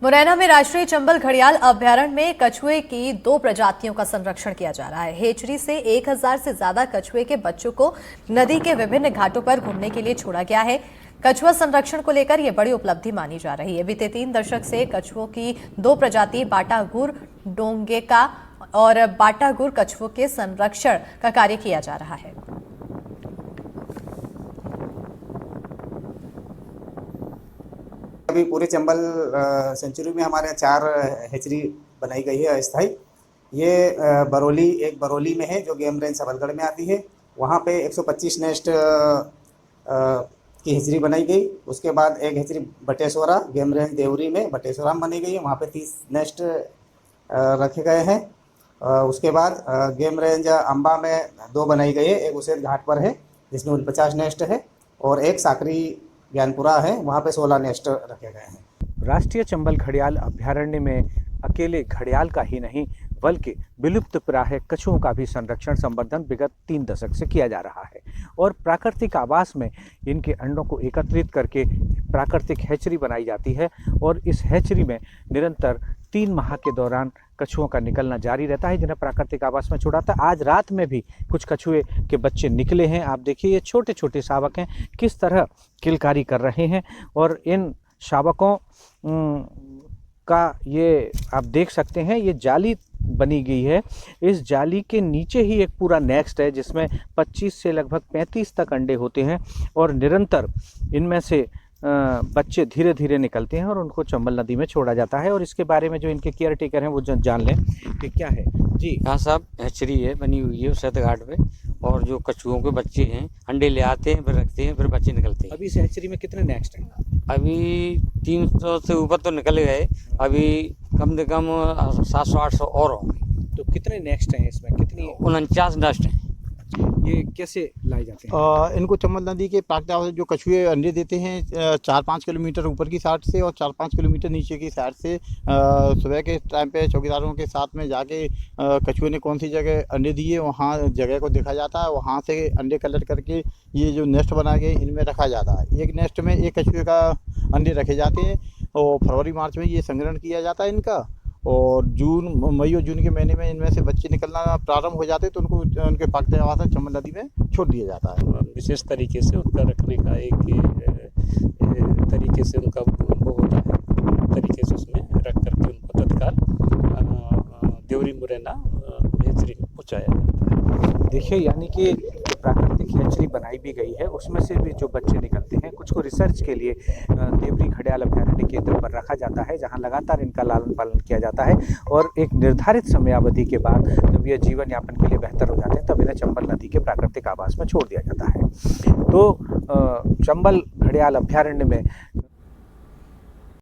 मुरैना में राष्ट्रीय चंबल घड़ियाल अभयारण्य में कछुए की 2 प्रजातियों का संरक्षण किया जा रहा है। हेचरी से 1000 से ज्यादा कछुए के बच्चों को नदी के विभिन्न घाटों पर घूमने के लिए छोड़ा गया है। कछुआ संरक्षण को लेकर यह बड़ी उपलब्धि मानी जा रही है। बीते 3 दशक से कछुओं की 2 प्रजाति बाटागुर डोंगेका और बाटागुर कछुओं के संरक्षण का कार्य किया जा रहा है। अभी पूरे चंबल सेंचुरी में हमारे 4 हेचरी बनाई गई है अस्थाई। ये बरौली में है जो गेम रेंज सबलगढ़ में आती है। वहाँ पे 125 नेस्ट की हेचरी बनाई गई। उसके बाद एक हेचरी बटेश्वरा गेम रेंज देवरी में बटेश्वरा में बनाई गई है, वहाँ पे 30 नेस्ट रखे गए हैं। उसके बाद गेम रेंज अंबा में 2 बनाई गई है, एक उसेद घाट पर है जिसमें 49 नेस्ट है और एक साकरी ज्ञानपुरा है, वहाँ पे 16 नेस्ट रखे गए हैं। राष्ट्रीय चंबल घड़ियाल अभयारण्य में अकेले घड़ियाल का ही नहीं बल्कि विलुप्त प्राय कछुओं का भी संरक्षण संवर्धन विगत 3 दशक से किया जा रहा है और प्राकृतिक आवास में इनके अंडों को एकत्रित करके प्राकृतिक हैचरी बनाई जाती है और इस हैचरी में निरंतर 3 माह के दौरान कछुओं का निकलना जारी रहता है, जिन्हें प्राकृतिक आवास में छोड़ा था। आज रात में भी कुछ कछुए के बच्चे निकले हैं। आप देखिए ये छोटे छोटे शावक हैं, किस तरह किलकारी कर रहे हैं और इन शावकों का ये आप देख सकते हैं, ये जाली बनी गई है। इस जाली के नीचे ही एक पूरा नेक्स्ट है जिसमें 25 से लगभग 35 तक अंडे होते हैं और निरंतर इनमें से बच्चे धीरे धीरे निकलते हैं और उनको चंबल नदी में छोड़ा जाता है। और इसके बारे में जो इनके केयर टेकर हैं वो जान लें कि क्या है। जी यहाँ साहब हैचरी है बनी हुई है उस घाट पे और जो कछुओं के बच्चे हैं अंडे ले आते हैं, फिर रखते हैं, फिर बच्चे निकलते हैं। अभी इस हैचरी में कितने नेक्स्ट हैं? अभी 300 से ऊपर तो निकल गए, अभी कम से कम 700-800 और होंगे। तो कितने नेक्स्ट हैं इसमें? कितनी? 49 नेस्ट हैं। ये कैसे लाए जाते हैं? इनको चंबल नदी के प्राकृतिक आवास जो कछुए अंडे देते हैं 4-5 किलोमीटर ऊपर की साइड से और 4-5 किलोमीटर नीचे की साइड से सुबह के टाइम पे चौकीदारों के साथ में जाके कछुए ने कौन सी जगह अंडे दिए वहाँ जगह को देखा जाता है। वहाँ से अंडे कलेक्ट करके ये जो नेस्ट बनाए गए इनमें रखा जाता है। एक नेस्ट में एक कछुए का अंडे रखे जाते हैं और फरवरी मार्च में ये संग्रहण किया जाता है इनका और मई और जून के महीने में इनमें से बच्चे निकलना प्रारंभ हो जाते हैं तो उनको उनके प्राकृतिक आवास चंबल नदी में छोड़ दिया जाता है। विशेष तरीके से उनका रखने का एक तरीके से उनका वो होता है, तरीके से उसमें रख करके उनको तत्काल देवरी मुरैना हेचरी में पहुँचाया जाता है। देखिए यानी कि प्राकृतिक हैचरी बनाई भी गई है, उसमें से भी जो बच्चे निकलते हैं कुछ को रिसर्च के लिए देवरी घड़ियाल अभयारण्य केंद्र पर रखा जाता है, जहां लगातार इनका लालन पालन किया जाता है और एक निर्धारित समयावधि के बाद जब ये जीवन यापन के लिए बेहतर हो जाते हैं तब इन्हें चंबल नदी के प्राकृतिक आवास में छोड़ दिया जाता है। तो चंबल घड़ियाल अभयारण्य में